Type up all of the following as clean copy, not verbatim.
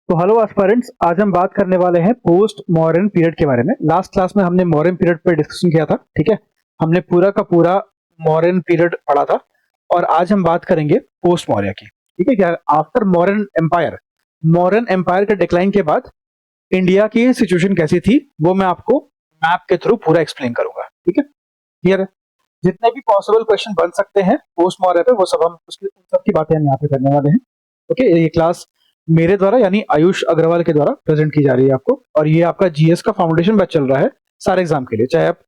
तो hello aspirants, आज हम बात करने वाले हैं पोस्ट मॉडर्न पीरियड के बारे में। लास्ट क्लास में हमने मॉडर्न पीरियड पर डिस्कशन किया था, ठीक है। हमने पूरा का पूरा मॉडर्न पीरियड पढ़ा था और आज हम बात करेंगे पोस्ट मौर्य की, ठीक है क्या। आफ्टर मॉडर्न एम्पायर के डिक्लाइन के बाद इंडिया की सिचुएशन कैसी थी वो मैं आपको मैप के थ्रू पूरा एक्सप्लेन करूंगा, ठीक है। क्लियर है। जितने भी पॉसिबल क्वेश्चन बन सकते हैं पोस्ट मौर्य पे वो सब हम उसकी उन सब की बातें हम यहाँ पे करने वाले हैं। ओके, ये क्लास मेरे द्वारा यानी आयुष अग्रवाल के द्वारा प्रेजेंट की जा रही है आपको, और ये आपका जीएस का फाउंडेशन बैच चल रहा है सारे एग्जाम के लिए, चाहे आप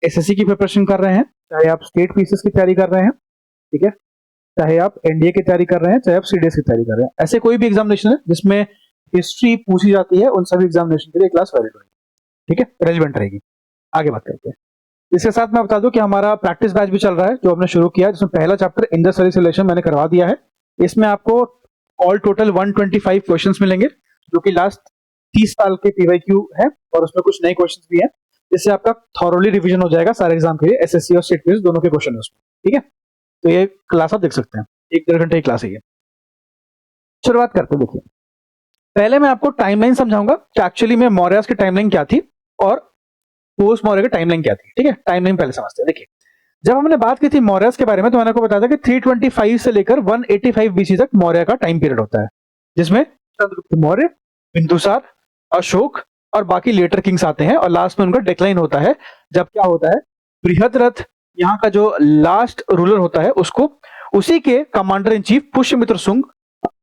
एसएससी की प्रिपरेशन कर रहे हैं, चाहे आप स्टेट पीसीएस की तैयारी कर रहे हैं, ठीक है, चाहे आप एनडीए की तैयारी कर रहे हैं, चाहे आप सीडीएस की तैयारी कर रहे हैं। ऐसे कोई भी एग्जामिनेशन है जिसमें हिस्ट्री पूछी जाती है उन सभी एग्जामिनेशन के लिए क्लास वैलिड रहेगी, ठीक है, रेलिवेंट रहेगी। आगे बात करते हैं। इसके साथ मैं बता दूं कि हमारा प्रैक्टिस बैच भी चल रहा है जो हमने शुरू किया है, जिसमें पहला चैप्टर इंडस वैली सिविलाइजेशन मैंने करवा दिया है। इसमें आपको ऑल टोटल 125 क्वेश्चंस मिलेंगे जो कि लास्ट 30 साल के पीवाईक्यू है और उसमें कुछ नए क्वेश्चंस भी हैं, जिससे आपका थॉरोली रिवीजन हो जाएगा सारे एग्जाम के लिए, एसएससी और स्टेट पीसीएस दोनों के क्वेश्चन है उसमें, ठीक है। तो ये क्लास आप देख सकते हैं, 1-1.5 घंटे की क्लास है ये। शुरुआत करते हैं। देखिए, पहले मैं आपको टाइमलाइन समझाऊंगा कि एक्चुअली में मौर्यस की टाइमलाइन क्या थी और पोस्ट मौर्य की टाइमलाइन क्या थी, ठीक है। टाइमलाइन पहले समझते हैं। देखिए, जब हमने बात की थी मौर्यस के बारे में तो मैंने आपको बताया था कि 325 से लेकर 185 बीसी तक मौर्य का टाइम पीरियड होता है, जिसमें चंद्रगुप्त मौर्य, बिंदुसार, अशोक और बाकी लेटर किंग्स आते हैं और लास्ट में उनका डिक्लाइन होता है। जब क्या होता है, बृहद्रथ यहाँ का जो लास्ट रूलर होता है उसको उसी के commander in chief Pushyamitra Shunga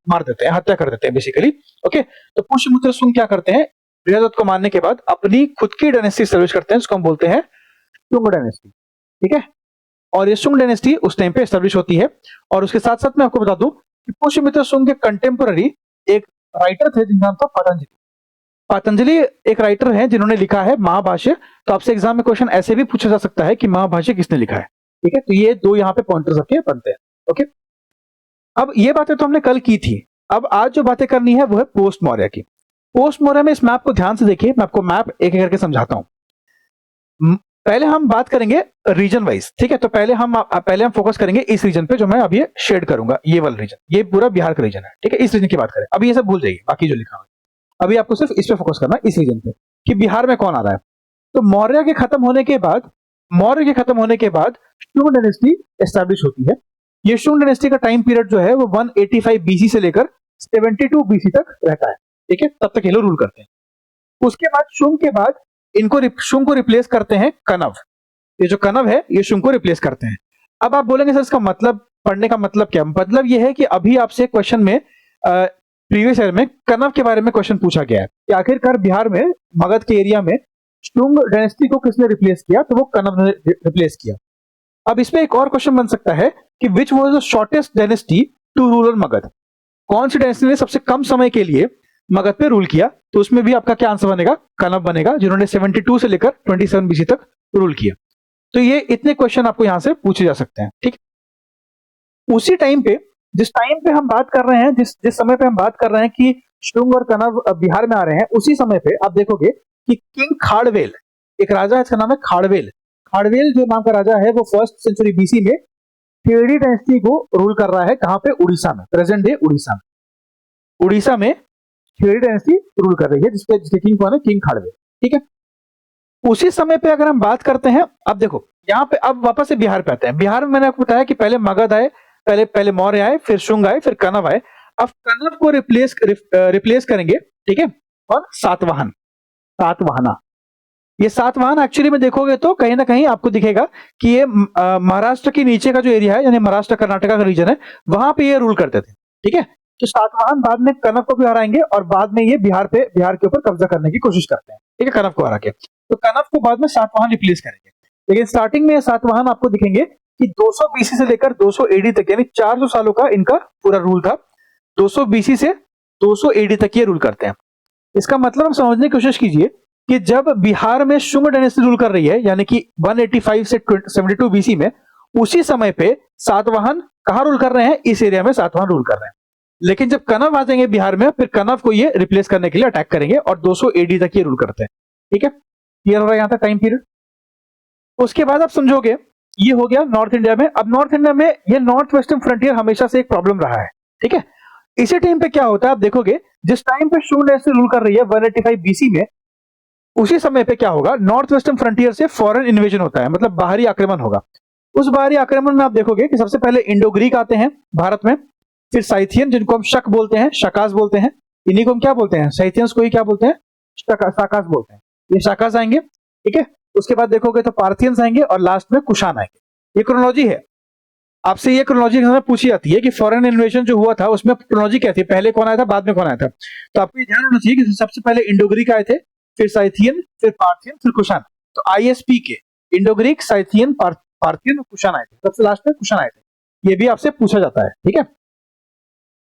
मार देते हैं, हत्या कर देते हैं बेसिकली। ओके, तो पुष्यमित्र शुंग क्या करते हैं, बृहद्रथ को मारने के बाद अपनी खुद की डायनेस्टी एस्टैब्लिश करते हैं, उसको हम बोलते हैं शुंग डायनेस्टी, ठीक है। और ये शुंग डायनेस्टी उस टाइम पे एस्टैब्लिश होती है। और उसके साथ साथ मैं आपको बता दूं कि पुष्यमित्र शुंग के कंटेम्पोररी एक राइटर थे जिनका नाम था पतंजलि। पतंजलि एक राइटर हैं जिन्होंने लिखा है महाभाष्य। तो आपसे एग्जाम में क्वेश्चन ऐसे भी पूछा जा सकता है कि महाभाष्य किसने लिखा है, ठीक है। तो ये दो यहाँ पे पॉइंटर्स रखे बनते हैं। ओके, अब ये बातें तो हमने कल की थी, अब आज जो बातें करनी है वो है पोस्ट मौर्य की। पोस्ट मौर्य में इस मैप को ध्यान से देखिए, मैं आपको मैप एक एक करके समझाता हूं। पहले हम बात करेंगे रीजन वाइज, ठीक है। तो पहले हम फोकस करेंगे इस रीजन पे जो मैं अभी शेड करूंगा, ये वाला रीजन, ये पूरा बिहार का रीजन है, ठीक है। इस रीजन की बात करें, अभी ये सब भूल जाइए बाकी जो लिखा हुआ है, अभी आपको सिर्फ इस पे फोकस करना है, इस रीजन पे कि बिहार में कौन आ रहा है। तो मौर्य के खत्म होने के बाद शुंग डायनेस्टी एस्टैब्लिश होती है। ये शुंग डायनेस्टी का टाइम पीरियड जो है वो 185 बीसी से लेकर 72 बीसी तक रहता है, ठीक है। तब तक ये लोग रूल करते हैं। उसके बाद शुंग के बाद शुंग को रिप्लेस करते हैं कनव। ये जो कनव है ये शुंग को रिप्लेस करते हैं। अब आप बोलेंगे सर इसका मतलब, पढ़ने का मतलब क्या, मतलब ये है कि अभी आपसे क्वेश्चन में प्रीवियस ईयर में कनव के बारे में क्वेश्चन पूछा गया है कि आखिरकार बिहार में मगध के एरिया में शुंग डायनेस्टी को किसने रिप्लेस किया, तो वो कनव ने रिप्लेस किया। अब इसमें एक और क्वेश्चन बन सकता है कि which was the shortest dynasty to rule Magadha, कौन सी डायनेस्टी ने सबसे कम समय के लिए मगध पे रूल किया। तो उसमें भी आपका क्या आंसर बनेगा, कनव बनेगा, जिन्होंने 72 से लेकर 27 बीसी तक रूल किया। तो ये इतने क्वेश्चन आपको यहां से पूछे जा सकते हैं, ठीक। उसी टाइम पे, जिस टाइम पे हम बात कर रहे हैं, जिस समय पे हम बात कर रहे हैं कि शुंग और कनव बिहार में आ रहे हैं, उसी समय पे आप देखोगे कि किंग खाड़वेल, एक राजा है, इसका नाम है खाड़वेल। खाड़वेल जो नाम का राजा है वो 1st सेंचुरी बीसी में खेड़ी डायनेस्टी को रूल कर रहा है। कहां पे, उड़ीसा में, प्रेजेंट डे उड़ीसा में खेड़ी डायनेस्टी रूल कर रही है, जिसके किंग कौन है, किंग खाड़वेल, ठीक है। उसी समय पे अगर हम बात करते हैं, अब देखो यहाँ पे, अब वापस से बिहार पे आते हैं। बिहार में मैंने आपको बताया कि पहले मगध आए, पहले मौर्य आए, फिर शुंग आए, फिर कनव आए। अब कनव को रिप्लेस करेंगे, ठीक है, और सातवाहना। ये सातवाहन एक्चुअली में देखोगे तो कहीं ना कहीं आपको दिखेगा कि ये महाराष्ट्र के नीचे का जो एरिया है, यानी महाराष्ट्र कर्नाटका का रीजन है, वहां पे ये रूल करते थे, ठीक है। तो सातवाहन बाद में कनव को भी हराएंगे और बाद में ये बिहार के ऊपर कब्जा करने की कोशिश करते हैं, ठीक है, कनव को हरा के। तो कनव को बाद में सातवाहन रिप्लेस करेंगे। लेकिन स्टार्टिंग में सातवाहन आपको दिखेंगे कि 200 बीसी से लेकर 200 एडी तक, यानी 400 सालों का इनका पूरा रूल था। 200 बीसी से 200 एडी तक ये रूल करते हैं। इसका मतलब हम समझने की कोशिश कीजिए कि जब बिहार में शुंग डायनेस्टी रूल कर रही है, यानी कि 185 से 72 बीसी में, उसी समय पे सातवाहन कहां रूल कर रहे हैं, इस एरिया में सातवाहन रूल कर रहे हैं। लेकिन जब कनव आ जाएंगे बिहार में, फिर कनव को ये रिप्लेस करने के लिए अटैक करेंगे और 200 एडी तक ये रूल करते हैं, ठीक है। क्लियर हो रहा है यहां तक टाइम पीरियड। उसके बाद आप समझोगे, ये हो गया नॉर्थ इंडिया में। अब नॉर्थ इंडिया में ये नॉर्थ वेस्टर्न फ्रंटियर हमेशा से एक प्रॉब्लम रहा है, ठीक है। इसी टाइम पे क्या होता है आप देखोगे, जिस टाइम पे शूंग डायनेस्टी रूल कर रही है 185 बीसी में, उसी समय पे क्या होगा, नॉर्थ वेस्टर्न फ्रंटियर से फॉरेन इन्वेजन होता है, मतलब बाहरी आक्रमण होगा। उस बाहरी आक्रमण में आप देखोगे कि सबसे पहले इंडो ग्रीक आते हैं भारत में, फिर साइथियन जिनको हम शक बोलते हैं, शकास बोलते हैं, इन्हीं को हम क्या बोलते हैं, साइथियंस को ही क्या बोलते हैं, शाकास बोलते हैं। ये शाकास आएंगे, ठीक है। उसके बाद देखोगे तो पार्थियंस आएंगे और लास्ट में कुषाण आएंगे। ये क्रोनोलॉजी है। आपसे ये क्रोनोलॉजी पूछी जाती है कि फॉरेन इन्वेजन जो हुआ था उसमें क्रोनोलॉजी क्या थी, पहले कौन आया था, बाद में कौन आया था। तो आपको ध्यान होना चाहिए कि सबसे पहले इंडो ग्रीक आए थे, फिर साइथियन, फिर पार्थियन, फिर कुषाण। तो आईएसपी के इंडो ग्रीक, साइथियन, पार्थियन और कुषाण आए थे, सबसे लास्ट में कुषाण आए थे। ये भी आपसे पूछा जाता है, ठीक है।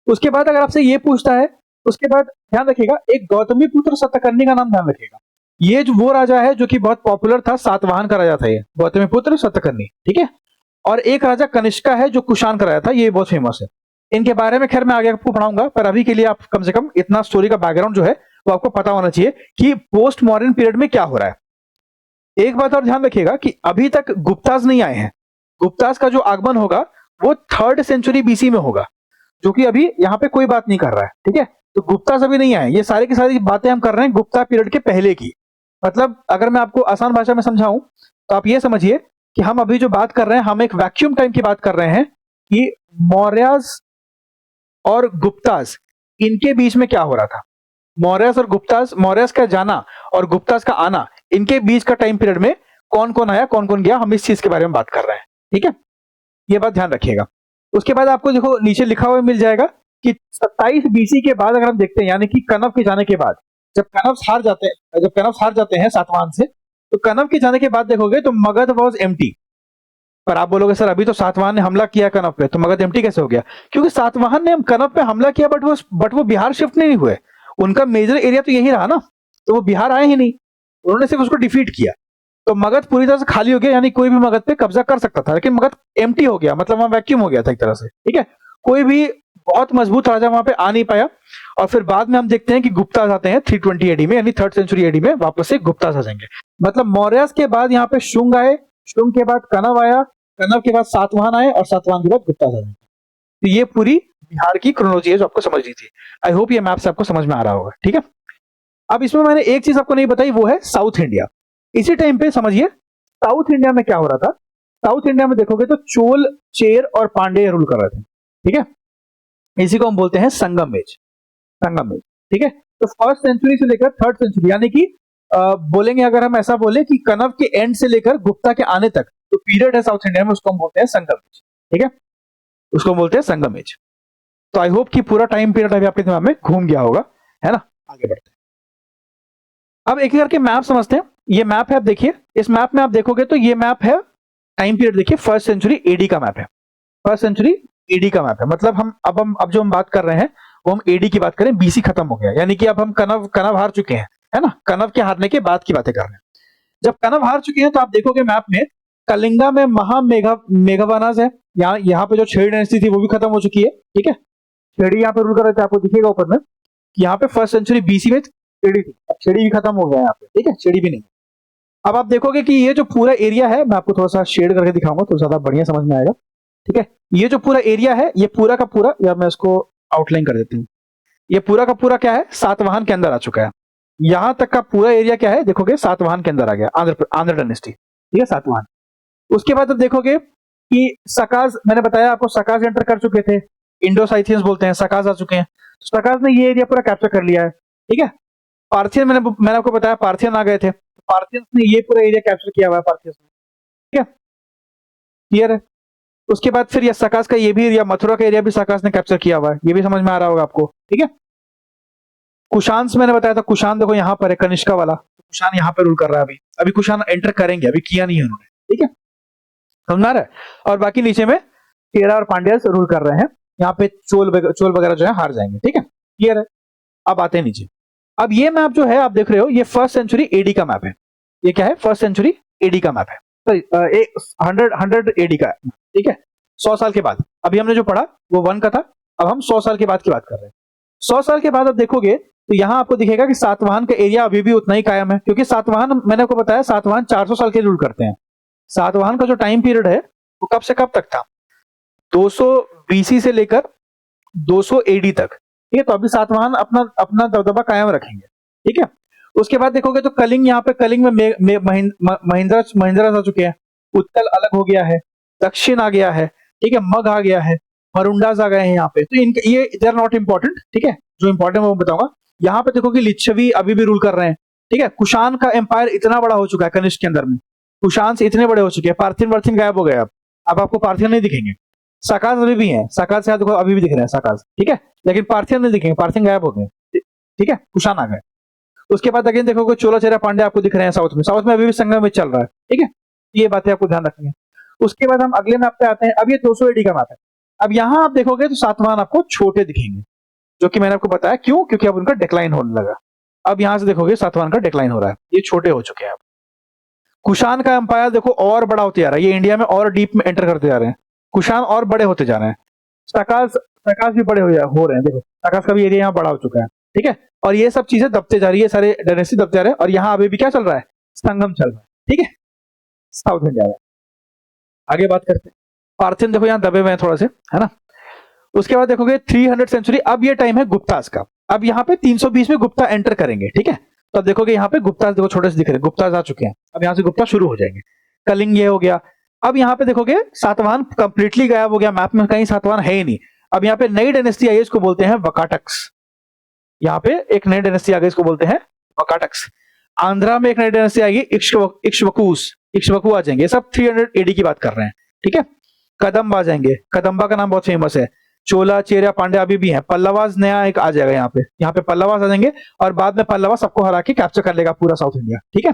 उसके बाद अगर आपसे ये पूछता है, उसके बाद ध्यान रखिएगा, एक गौतमी पुत्र सतकर्णी का नाम ध्यान रखिएगा। ये जो वो राजा है जो कि बहुत पॉपुलर था, सातवाहन का राजा था ये, गौतमी पुत्र सतकर्णी, ठीक है। और एक राजा कनिष्का है जो कुषाण का राजा था, ये बहुत फेमस है। इनके बारे में खैर मैं आगे आपको पढ़ाऊंगा, पर अभी के लिए आप कम से कम इतना स्टोरी का बैकग्राउंड जो है वो आपको पता होना चाहिए कि पोस्ट मॉडर्न पीरियड में क्या हो रहा है। एक बात और ध्यान रखिएगा कि अभी तक गुप्ताज नहीं आए हैं। गुप्ताज का जो आगमन होगा वो 3rd सेंचुरी बीसी में होगा, जो कि अभी यहाँ पे कोई बात नहीं कर रहा है, ठीक है। तो गुप्ताज अभी नहीं आए, ये सारी की सारी बातें हम कर रहे हैं गुप्ता पीरियड के पहले की। मतलब अगर मैं आपको आसान भाषा में समझाऊं तो आप ये समझिए कि हम अभी जो बात कर रहे हैं, हम एक वैक्यूम टाइम की बात कर रहे हैं कि मौर्यज और गुप्ताज, इनके बीच में क्या हो रहा था। मौर्यज और गुप्ताज, मौर्यज का जाना और गुप्ताज का आना, इनके बीच का टाइम पीरियड में कौन कौन आया, कौन कौन गया, हम इस चीज के बारे में बात कर रहे हैं, ठीक है। ये बात ध्यान रखिएगा। उसके बाद आपको देखो नीचे लिखा हुआ मिल जाएगा कि 27 बीसी के बाद अगर हम देखते हैं, यानी कि कनव के जाने के बाद, जब कनव हार जाते हैं सातवाहन से, तो कनव के जाने के बाद देखोगे तो मगध वॉज एम्प्टी। पर आप बोलोगे सर अभी तो सातवाहन ने हमला किया कनव पे, तो मगध एम्प्टी कैसे हो गया। क्योंकि सातवाहन ने कनव पे हमला किया, बट वो बिहार शिफ्ट नहीं हुए। उनका मेजर एरिया तो यही रहा ना, तो वो बिहार आए ही नहीं, उन्होंने सिर्फ उसको डिफीट किया। तो मगध पूरी तरह से खाली हो गया, यानी कोई भी मगध पे कब्जा कर सकता था, लेकिन मगध एम्प्टी हो गया, मतलब वहां वैक्यूम हो गया था एक तरह से, ठीक है। कोई भी बहुत मजबूत राजा वहां पे आ नहीं पाया। और फिर बाद में हम देखते हैं कि गुप्ता आते हैं 320 एडी में, यानी 3rd सेंचुरी एडी में वापस से गुप्ता आ जाएंगे। मतलब मौर्य के बाद यहाँ पे शुंग आए, शुंग के बाद कनव आया, कनव के बाद सातवाहन आए और सातवाहन के बाद गुप्ता आ जाएंगे। तो ये पूरी बिहार की क्रोनोलॉजी है जो आपको समझनी थी। आई होप ये मैप से आपको समझ में आ रहा होगा, ठीक है। अब इसमें मैंने एक चीज आपको नहीं बताई, वो है साउथ इंडिया। इसी टाइम पे समझिए साउथ इंडिया में क्या हो रहा था। साउथ इंडिया में देखोगे तो चोल, चेर और पांडे रूल कर रहे थे, ठीक है। इसी को हम बोलते हैं संगम एज, ठीक है। तो 1st सेंचुरी से लेकर 3rd सेंचुरी, यानी कि बोलेंगे अगर हम ऐसा बोले कि कनव के एंड से लेकर गुप्ता के आने तक तो पीरियड है साउथ इंडिया में, उसको हम बोलते हैं संगम एज, ठीक है। उसको बोलते हैं संगम एज। तो आई होप कि पूरा टाइम पीरियड अभी आपके दिमाग में घूम गया होगा, है ना। आगे बढ़ते हैं, अब एक करके मैप समझते हैं। ये मैप है, आप देखिए, इस मैप में आप देखोगे तो ये मैप है टाइम पीरियड, देखिए 1st सेंचुरी एडी का मैप है, 1st सेंचुरी एडी का मैप है। मतलब अब जो हम बात कर रहे हैं वो हम एडी की बात करें, बीसी खत्म हो गया, यानी कि अब हम कनव हार चुके हैं, है ना। कनव के हारने के बाद की बातें कर रहे हैं। जब कनव हार चुके हैं तो आप देखोगे मैप में कलिंगा में मेघवानास है, यहाँ पे जो छेड़ी डायनेस्टी थी वो भी खत्म हो चुकी है, ठीक है। छेड़ी यहाँ पे रूल कर रहे थे, आपको दिखेगा ऊपर में कि यहाँ पे 1st सेंचुरी बीसी में छेड़ी थी, अब छेड़ी भी खत्म हो गया यहाँ पे, ठीक है, छेड़ी भी नहीं। अब आप देखोगे कि ये जो पूरा एरिया है, मैं आपको थोड़ा सा शेड करके दिखाऊंगा तो ज्यादा बढ़िया समझ में आएगा, ठीक है। ये जो पूरा एरिया है, ये पूरा का पूरा, या मैं इसको आउटलाइन कर देती हूँ, ये पूरा का पूरा क्या है, सातवाहन के अंदर आ चुका है। यहां तक का पूरा एरिया क्या है, देखोगे सातवाहन के अंदर आ गया, आंध्र डायनेस्टी, ठीक है, सातवाहन। उसके बाद आप देखोगे कि सकाज, मैंने बताया आपको सकाज एंटर कर चुके थे, इंडो साइथियंस बोलते हैं, सकाज आ चुके हैं। सकाज ने ये एरिया पूरा कैप्चर कर लिया है, ठीक है। पार्थियन, मैंने आपको बताया पार्थियन आ गए थे, पार्थियंस ने ये पूरा एरिया कैप्चर किया हुआ है पार्थियंस ने, ठीक है, क्लियर है। उसके बाद फिर ये सकास का ये भी एरिया, मथुरा का एरिया भी सकास ने कैप्चर किया हुआ है, ये भी समझ में आ रहा होगा आपको, ठीक है। कुशान से मैंने बताया था, कुशान देखो यहाँ पर है, कनिष्का वाला, कुशान यहाँ पर रूल कर रहा है। अभी कुशान एंटर करेंगे, अभी किया नहीं है उन्होंने, ठीक है, समझ आ रहा है। और बाकी नीचे में चेरा और पांड्या रूल कर रहे हैं, यहाँ पे चोल वगैरह जो है हार जाएंगे, ठीक है, क्लियर है। अब आते हैं नीचे। अब ये मैप जो है आप देख रहे हो, ये 1st सेंचुरी एडी का मैप है। ये क्या है, 1st सेंचुरी एडी का मैप है, सॉरी 100 एडी का, ठीक है, 100 साल के बाद। अभी हमने जो पढ़ा वो 1 का था, अब हम 100 साल के बाद की बात कर रहे हैं। 100 साल के बाद आप देखोगे तो यहाँ आपको दिखेगा कि सातवाहन का एरिया अभी भी उतना ही कायम है, क्योंकि सातवाहन, मैंने आपको बताया सातवाहन 400 साल के रूल करते हैं। सातवाहन का जो टाइम पीरियड है वो कब से कब तक था, 200 बीसी से लेकर 200 एडी तक, ठीक है, तो अभी सातवाहन अपना अपना दबदबा कायम रखेंगे। ठीक है, उसके बाद देखोगे तो कलिंग, यहाँ पे कलिंग में महिंद्रा आ चुके हैं, उत्कल अलग हो गया है, दक्षिण आ गया है, ठीक है, मग आ गया है, मरुंडास आ गए हैं यहाँ पे। तो इनके ये दे आर नॉट इंपॉर्टेंट, ठीक है, जो इंपॉर्टेंट वो बताऊंगा। यहाँ पे देखो कि लिच्छवी अभी भी रूल कर रहे हैं, ठीक है। कुषाण का एम्पायर इतना बड़ा हो चुका है कनिष्क के अंदर में, कुषाण से इतने बड़े हो चुके हैं, पार्थियन वार्थियन गायब हो गए, अब आपको पार्थियन नहीं दिखेंगे। साकाज अभी भी है, साकाज से देखो अभी भी दिख रहे हैं साकाज, ठीक है, लेकिन पार्थियन नहीं दिखेंगे, पार्थियन गायब हो गए, ठीक है, कुषाण आ गए। उसके बाद अगेन देखोगे चोला चेरा पांडे आपको दिख रहे हैं साउथ में, साउथ में अभी भी संगम में चल रहा है, ठीक है, ये बातें आपको ध्यान रखनी है। उसके बाद हम अगले मैप पे आते हैं, अब ये 200 एडी का मैप है। अब यहाँ आप देखोगे तो सातवाहन आपको छोटे दिखेंगे, जो कि मैंने आपको बताया क्यों, क्योंकि अब उनका डिक्लाइन होने लगा। अब यहां से देखोगे सातवाहन का डिक्लाइन हो रहा है, ये छोटे हो चुके हैं। अब कुषाण का एम्पायर देखो और बड़ा होते जा रहा है, ये इंडिया में और डीप में एंटर करते जा रहे हैं, कुषाण और बड़े होते जा रहे हैं, सकास भी बड़े हो रहे हैं, देखो सकास का भी एरिया यहाँ बड़ा हो चुका है, ठीक है। और ये सब चीजें दबते जा रही है, सारे डायनेस्टी दबते जा रहे हैं, और यहाँ अभी भी क्या चल रहा है, संगम चल रहा है, ठीक है, साउथ इंडिया में। आगे बात करते हैं, पार्थियन देखो यहाँ दबे हुए हैं थोड़ा से, है ना। उसके बाद देखोगे 300 सेंचुरी, अब ये टाइम है गुप्तास का। अब यहाँ पे 320 में गुप्ता एंटर करेंगे, ठीक है। तो अब देखोगे यहाँ पे गुप्तास देखो छोटे से दिख रहे हैं, गुप्तास आ चुके हैं, अब यहाँ से गुप्ता शुरू हो जाएंगे। कलिंग ये हो गया। अब यहाँ पे देखोगे सातवाहन कंप्लीटली गायब हो गया, मैप में कहीं सातवाहन है ही नहीं। अब यहाँ पे नई डायनेस्टी आई है, इसको बोलते हैं वकाटक्स। यहाँ पे एक नई डायनेस्टी आ गई, इसको बोलते हैं वकाटक्स। आंध्रा में एक नई डायनेस्टी आएगी, इक्ष्वाकु आ जाएंगे, सब 300 एडी की बात कर रहे हैं, ठीक है। कदम्ब आ जाएंगे, कदम्बा का नाम बहुत फेमस है। चोला चेरा पांडे अभी भी है, पल्लवास नया एक आ जाएगा यहाँ पे पल्लवास आ जाएंगे, और बाद में पल्लवा सबको हरा के कैप्चर कर लेगा पूरा साउथ इंडिया, ठीक है।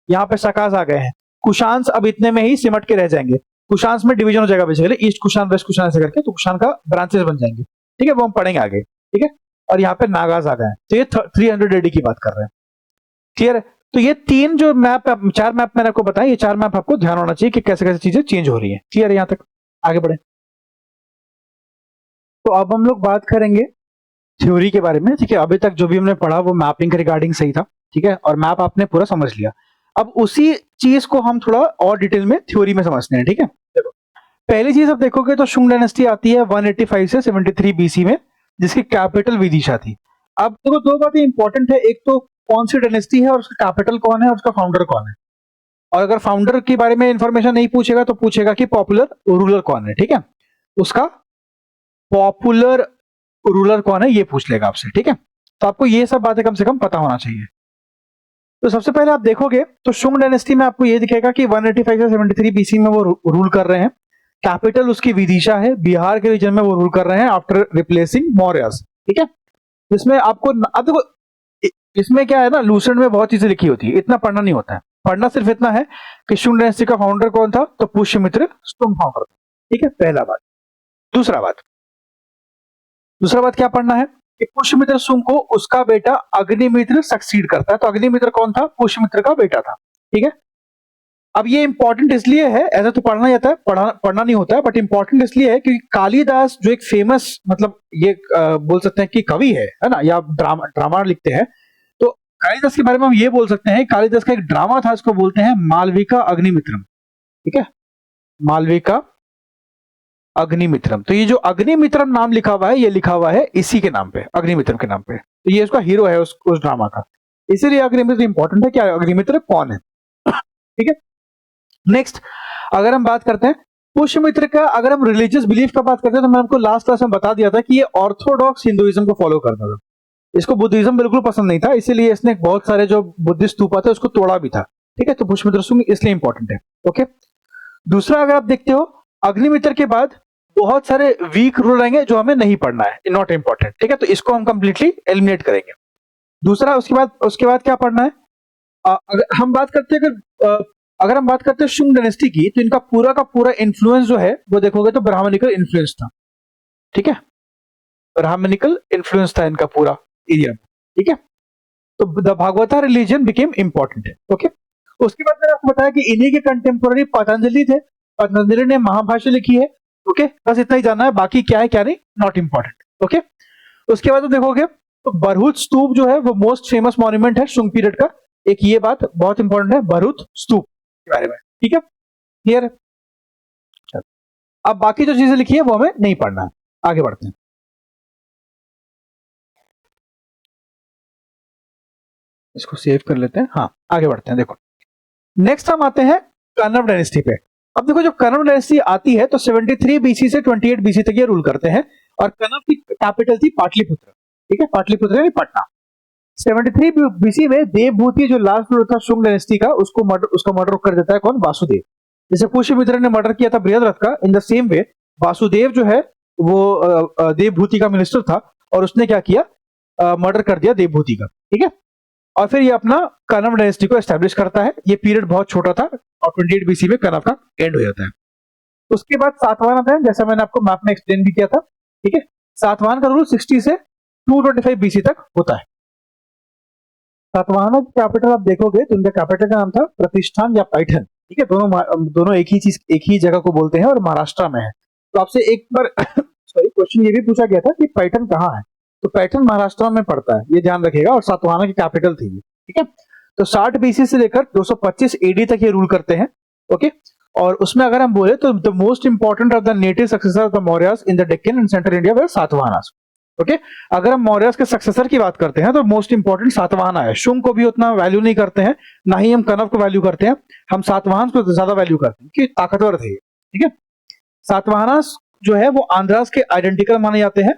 यहाँ पे सकास आ गए हैं, कुशांस अब इतने में ही सिमट के रह जाएंगे, कुशांस में डिवीजन हो जाएगा basically, east Kushan west Kushan ऐसे करके, तो कुशान का ब्रांचेस बन जाएंगे, ठीक है, वो हम पढ़ेंगे आगे, ठीक है। और यहाँ पे नागाज आ गए हैं, तो ये 300 एडी की बात कर रहे हैं, क्लियर है। तो ये तीन जो मैप, चार मैप मैंने आपको बताया, ये चार मैप आपको ध्यान होना चाहिए कि कैसे कैसे चीजें चेंज हो रही है, क्लियर है यहाँ तक, आगे बढ़े। तो अब हम लोग बात करेंगे थ्योरी के बारे में, ठीक है। अभी तक जो भी हमने पढ़ा वो मैपिंग के रिगार्डिंग सही था, ठीक है, और मैप आपने पूरा समझ लिया। अब उसी चीज को हम थोड़ा और डिटेल में थ्योरी में समझते हैं, ठीक है। देखो पहली चीज आप देखोगे तो शुंग डायनेस्टी आती है 185 से 73 बीसी में, जिसकी कैपिटल विदिशा थी। अब देखो दो बातें इंपॉर्टेंट है, एक तो कौन सी डायनेस्टी है और उसका कैपिटल कौन है और उसका फाउंडर कौन है। और अगर फाउंडर के बारे में इंफॉर्मेशन नहीं पूछेगा तो पूछेगा कि पॉपुलर रूलर कौन है, ठीक है, उसका पॉपुलर रूलर कौन है ये पूछ लेगा आपसे, ठीक है। तो आपको ये सब बातें कम से कम पता होना चाहिए। तो सबसे पहले आप देखोगे तो शुंग डायनेस्टी में आपको ये दिखेगा कि 185 से 73 बीसी में वो रूल कर रहे हैं, कैपिटल उसकी विदिशा है, बिहार के रीजन में वो रूल कर रहे हैं आफ्टर रिप्लेसिंग मौर्यस, ठीक है। इसमें आपको अब देखो इसमें क्या है ना, लूसेंट में बहुत चीजें लिखी होती है, इतना पढ़ना नहीं होता है, पढ़ना सिर्फ इतना है कि शुंग डायनेस्टी का फाउंडर कौन था, तो पुष्यमित्र शुंग फाउंडर था, ठीक है, पहला बात। दूसरा बात क्या पढ़ना है कि पुष्यमित्र शुंग को उसका बेटा अग्निमित्र सक्सीड करता है। तो अग्निमित्र कौन था, पुष्यमित्र का बेटा था, ठीक है। अब ये इंपॉर्टेंट इसलिए है, ऐसा तो पढ़ना जाता है, पढ़ना नहीं होता है, बट इंपॉर्टेंट इसलिए है क्योंकि कालिदास जो एक फेमस मतलब ये बोल सकते हैं कि कवि है ना, या ड्रामा लिखते हैं, तो कालिदास के बारे में हम ये बोल सकते हैं कालिदास का एक ड्रामा था, इसको बोलते हैं मालविका अग्निमित्रम, ठीक है, मालविका अग्निमित्रम। तो ये जो अग्निमित्रम नाम लिखा हुआ है, ये लिखा हुआ है इसी के नाम पे, अग्निमित्रम के नाम पे, तो ये उसका हीरो है उस ड्रामा का, इसीलिए अग्निमित्र इंपॉर्टेंट है, क्या अग्निमित्र कौन है, ठीक है। नेक्स्ट अगर हम बात करते हैं पुष्यमित्र का, अगर हम रिलीजियस बिलीफ का बात करते हैं तो मैं आपको लास्ट क्लास में बता दिया था कि ये ऑर्थोडॉक्स हिंदुइज्म को फॉलो करता था, इसको बुद्धिज्म बिल्कुल पसंद नहीं था, इसीलिए इसने बहुत सारे जो बुद्धिस्ट स्तूपा थे उसको तोड़ा भी था, ठीक है। तो पुष्यमित्र शुंग इसलिए इंपॉर्टेंट है, ओके। दूसरा अगर आप देखते हो अग्निमित्र के बाद बहुत सारे वीक रूल आएंगे जो हमें नहीं पढ़ना है, नॉट इंपॉर्टेंट, ठीक है, तो इसको हम कंप्लीटली एलिमिनेट करेंगे। दूसरा उसके बाद क्या पढ़ना है, अगर हम बात करते हैं शुंग डायनेस्टी की, तो इनका पूरा का पूरा इन्फ्लुएंस जो है वो देखोगे तो ब्राह्मणिकल इन्फ्लुएंस था, ठीक है, ब्राह्मणिकल इन्फ्लुएंस था इनका पूरा एरिया में, ठीक है। तो the Bhagavata religion became important है, ओके। उसके बाद मैंने आपको बताया कि इन्हीं के कंटेम्पोररी पतंजलि थे, पतंजलि ने महाभाष्य लिखी है, ओके, बस इतना ही जानना है, बाकी क्या है क्या नहीं नॉट इंपॉर्टेंट, ओके। उसके बाद देखोगे तो बरहुत स्तूप जो है वो मोस्ट फेमस मॉन्यूमेंट है शुंग पीरियड का, एक ये बात बहुत इंपॉर्टेंट है बरहुत स्तूप के बारे में, ठीक है, क्लियर है। अब बाकी जो चीजें लिखी है वो हमें नहीं पढ़ना है, आगे बढ़ते हैं। इसको सेव कर लेते हैं। हाँ, आगे बढ़ते हैं। देखो नेक्स्ट हम आते हैं कन्नव डायनेस्टी पे। अब देखो, जो कन्नव डायनेस्टी आती है तो 73 बीसी से 28 बीसी तक ये रूल करते हैं, और कन्नव की कैपिटल थी पाटलिपुत्र। ठीक है, पाटलिपुत्र यानी पटना। 73 बीसी में देवभूति जो लास्ट रूलर था शुंग डायनेस्टी का, उसका मर्डर कर देता है कौन? वासुदेव। जैसे पुष्यमित्र ने मर्डर किया था बृहद्रथ का, in the same way Vasudev जो है वो देवभूति का मिनिस्टर था, और उसने क्या किया? मर्डर कर दिया देवभूति का। ठीक है, और फिर ये अपना कन्नव डायनेस्टी को एस्टेब्लिश करता है। ये पीरियड बहुत छोटा था, और 28 बीसी में कन्नव का एंड हो जाता है। उसके बाद सातवाहन आता है, जैसा मैंने आपको मैप में एक्सप्लेन भी किया था। ठीक है, सातवाहन का रूल 60 से 225 बीसी तक होता है। सातवाहन की कैपिटल आप देखोगे तो उनका कैपिटल का नाम था प्रतिष्ठान या पैठन। ठीक है, दोनों एक ही जगह को बोलते हैं और महाराष्ट्र में है। तो आपसे एक बार सॉरी क्वेश्चन ये भी पूछा गया था कि पैठन कहाँ है, तो पैठन महाराष्ट्र में पड़ता है, ये ध्यान रखिएगा, और सातवाहन की कैपिटल थी। ठीक है, तो 60 बीसी से लेकर 225 एडी तक ये रूल करते हैं। ओके, और उसमें अगर हम बोले तो the most important of the native successor of the Mauryas in the Deccan and central India were Satavahanas. Okay, अगर हम मौर्यस के सक्सेसर की बात करते हैं तो मोस्ट इंपॉर्टेंट सातवाहना है। शुंग को भी उतना वैल्यू नहीं करते हैं, ना ही हम कन्नव को वैल्यू करते हैं, हम सातवाहन को ज्यादा वैल्यू करते हैं कि ताकतवर थे। ठीक है, सातवाहनास जो है वो आंध्रास के आइडेंटिकल माने जाते हैं,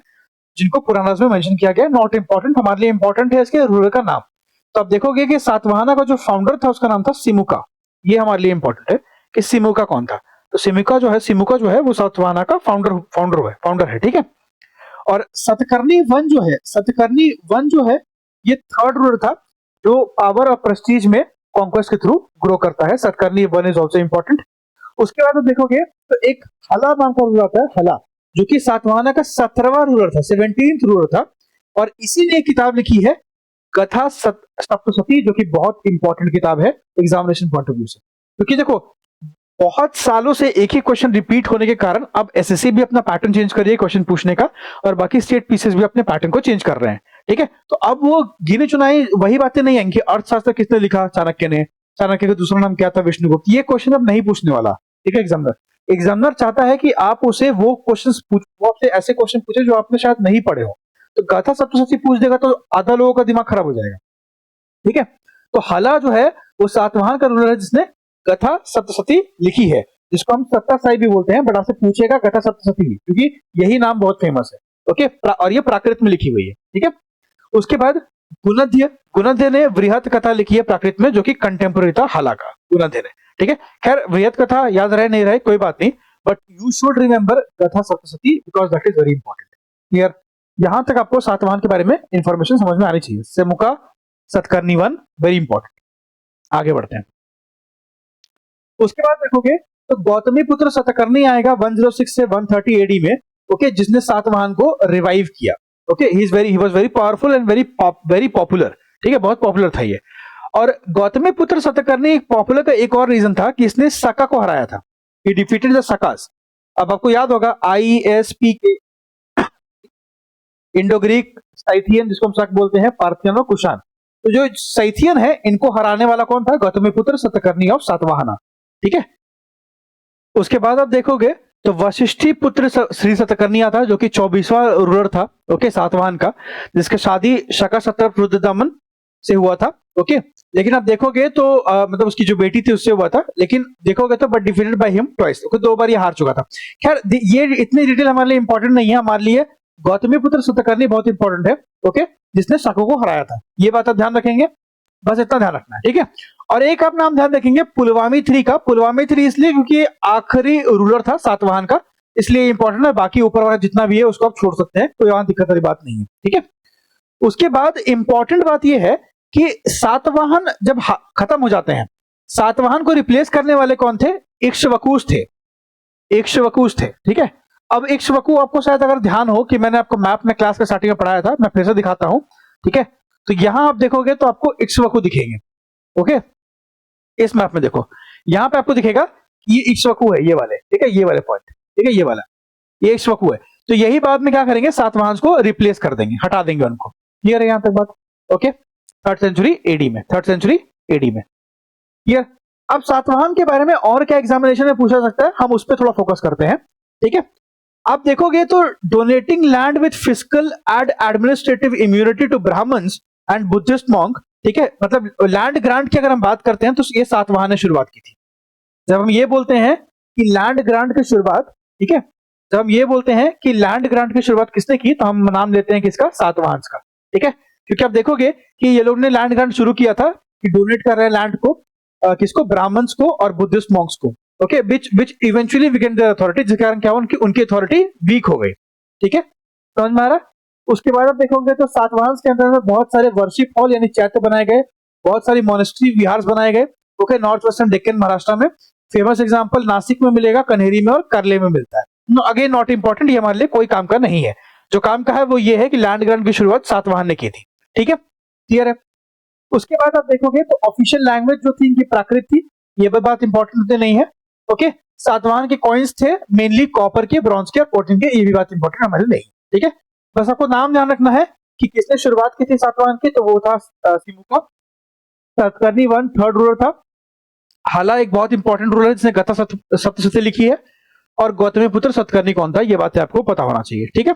जिनको पुराणास में मेंशन किया गया। नॉट इंपॉर्टेंट, हमारे लिए इंपॉर्टेंट है इसके रूलर का नाम। तो आप देखोगे कि सातवाहना का जो फाउंडर था उसका नाम था सिमुका। ये हमारे लिए इंपॉर्टेंट है कि सिमुका कौन था। तो सिमुका जो है वो सातवाहना का फाउंडर है। ठीक है, और सतकर्णी वन जो है ये थर्ड रूलर था, जो पावर और प्रेस्टीज में कॉन्क्वेस्ट के थ्रू ग्रो करता है। Satakarni one is also important. उसके बाद आप देखोगे तो एक हला नाम का रूलर आता है, हला, जो कि सातवाहना का 17वां रूलर था, 17th रूलर था, और इसी ने एक किताब लिखी है कथा सप्तशती, जो कि बहुत इंपॉर्टेंट किताब है एग्जामिनेशन पॉइंट ऑफ व्यू से। क्योंकि देखो बहुत सालों से एक ही क्वेश्चन रिपीट होने के कारण अब एसएससी भी अपना पैटर्न चेंज कर रही है क्वेश्चन पूछने का, और बाकी स्टेट पीसेस भी अपने पैटर्न को चेंज कर रहे हैं। ठीक है, तो अब वो गिने चुनाई वही बातें नहीं आएंगी। अर्थशास्त्र किसने लिखा? चाणक्य ने। चाणक्य का दूसरा नाम क्या था? विष्णुगुप्त। ये क्वेश्चन अब नहीं पूछने वाला। ठीक है, एग्जामिनर चाहता है कि आप उसे वो आपसे ऐसे क्वेश्चन पूछे जो आपने शायद नहीं पढ़े हो। तो गाथा सप्तशती पूछ देगा तो आधा लोगों का दिमाग खराब हो जाएगा। ठीक है, तो हला जो है वो सातवाहन का रूलर है जिसने कथा सप्तशती लिखी है, जिसको हम सत्तासाई भी बोलते हैं, बट आपसे पूछेगा कथा सप्तशती क्योंकि यही नाम बहुत फेमस है। ओके, और ये प्राकृत में लिखी हुई है। ठीक है, उसके बाद गुणध्य ने वृहत कथा लिखी है प्राकृत में, जो कि कंटेम्पोररी था हला का, गुणध्य ने। ठीक है, खैर वृहत कथा याद रहे नहीं रहे कोई बात नहीं, बट यू शुड रिमेंबर कथा Saptashati because that is very important. Clear? यहां तक आपको सातवाहन के बारे में इंफॉर्मेशन समझ में आनी चाहिए। Simuka, Satakarni one, very important. आगे बढ़ते हैं। उसके बाद देखोगे तो गौतमी पुत्र सतकर्णी आएगा 106 से 130 एडी में। ओके, जिसने सातवाहन को रिवाइव किया। Okay, he was very powerful and very popular. ठीक है, बहुत पॉपुलर था ये। और गौतमी पुत्र सतकर्णी पॉपुलर का एक और रीजन था कि इसने सका को हराया था। He defeated the Sakas. अब आपको याद होगा ISPK, इंडो ग्रीक, साइथियन जिसको हम सक बोलते हैं, पार्थियन और कुषाण। तो जो साइथियन है इनको हराने वाला कौन था? गौतमी पुत्र सतकर्णी ऑफ सातवाहना। ठीक है, उसके बाद आप देखोगे तो वशिष्ठी पुत्र श्री सतकर्णी आता है, जो कि 24वां रूलर था। ओके, सातवाहन का, जिसका शादी शका सत्र रुद्रदमन से हुआ था। ओके, लेकिन आप देखोगे तो मतलब उसकी जो बेटी थी उससे हुआ था, लेकिन देखोगे तो but defeated by him twice. Okay, 2 बार ये हार चुका था। खैर ये इतनी डिटेल हमारे लिए इंपॉर्टेंट नहीं है। हमारे लिए गौतमी पुत्र सतकर्णी बहुत इंपॉर्टेंट है। ओके, जिसने शको को हराया था, ये बात आप ध्यान रखेंगे, बस इतना ध्यान रखना है। ठीक है, और एक आप नाम ध्यान रखेंगे पुलवामी 3 का। पुलवामी 3 इसलिए क्योंकि आखिरी रूलर था सातवाहन का, इसलिए इंपॉर्टेंट है। बाकी ऊपर वाला जितना भी है उसको आप छोड़ सकते हैं, कोई वहां दिक्कत वाली बात नहीं है। ठीक है, उसके बाद इंपॉर्टेंट बात यह है कि सातवाहन जब खत्म हो जाते हैं, सातवाहन को रिप्लेस करने वाले कौन थे? इक्ष्वाकुस थे। ठीक है, अब इक्ष्वाकु आपको शायद अगर ध्यान हो कि मैंने आपको मैप में क्लास के स्टार्टिंग में पढ़ाया था, मैं फिर से दिखाता हूं। ठीक है, तो यहां आप देखोगे तो आपको इक्ष्वाकु दिखेंगे। ओके, इस मैप में देखो, यहां पे आपको दिखेगा ये इक्ष्वाकु है, ये वाले। ठीक है, ये वाले पॉइंट। ठीक है, ये वाला ये इक्ष्वाकु है। तो यही बाद में क्या करेंगे? सातवाहन को रिप्लेस कर देंगे, हटा देंगे उनको। क्लियर है यहां तक बात? ओके, 3rd सेंचुरी एडी में। क्लियर? अब सातवाहन के बारे में और क्या एग्जामिनेशन में पूछा सकता है, हम उस पर थोड़ा फोकस करते हैं। ठीक है, आप देखोगे तो donating land with physical and administrative immunity to Brahmins and Buddhist monk ठीक है, मतलब लैंड ग्रांट की अगर हम बात करते हैं तो ये सातवाहन ने शुरुआत की थी। जब हम ये बोलते हैं कि लैंड ग्रांट की शुरुआत, ठीक है, जब हम ये बोलते हैं कि लैंड ग्रांट की शुरुआत किसने की, तो हम नाम लेते हैं किसका, सातवाहन का। ठीक है, क्योंकि आप देखोगे कि ये लोग ने लैंड ग्रांट शुरू किया था कि डोनेट कर रहे हैं लैंड को, किसको, ब्राह्मण्स को और बुद्धिस्ट मॉन्क्स को। Okay, which eventually weekend there authority, जिस कारण क्या हुआ, उनकी अथॉरिटी वीक हो गई। ठीक है, समझ में आ रहा। उसके बाद आप देखोगे तो सातवाहन के अंदर में बहुत सारे वर्शिप हॉल यानी चैत्य बनाए गए, बहुत सारी मोनेस्ट्री विहार बनाए गए। Okay, north western Deccan Maharashtra में। फेमस एग्जांपल नासिक में मिलेगा, कन्हेरी में और करले में मिलता है। अगेन नॉट इंपॉर्टेंट, ये हमारे लिए कोई काम का नहीं है। जो काम का है वो ये है कि लैंड ग्रांट की शुरुआत सातवाहन ने की थी। ठीक है, क्लियर है। उसके बाद आप देखोगे तो ऑफिशियल लैंग्वेज जो थी इनकी प्राकृत थी, ये भी बात इंपॉर्टेंट नहीं है। ओके, सातवाहन के कॉइन्स थे मेनली कॉपर के, ब्रॉन्ज के और प्लेटिनम के, ये भी बात इंपॉर्टेंट हमारे लिए नहीं। ठीक है, बस आपको नाम ध्यान रखना है कि किसने शुरुआत की थी सातवाहन की, तो वो था Simuka. Satakarni one third ruler था। हाला एक बहुत इंपॉर्टेंट रूलर है जिसने गाथा सप्तशती लिखी है। और गौतमीपुत्र सतकर्णी कौन था, ये बातें आपको पता होना चाहिए। ठीक है,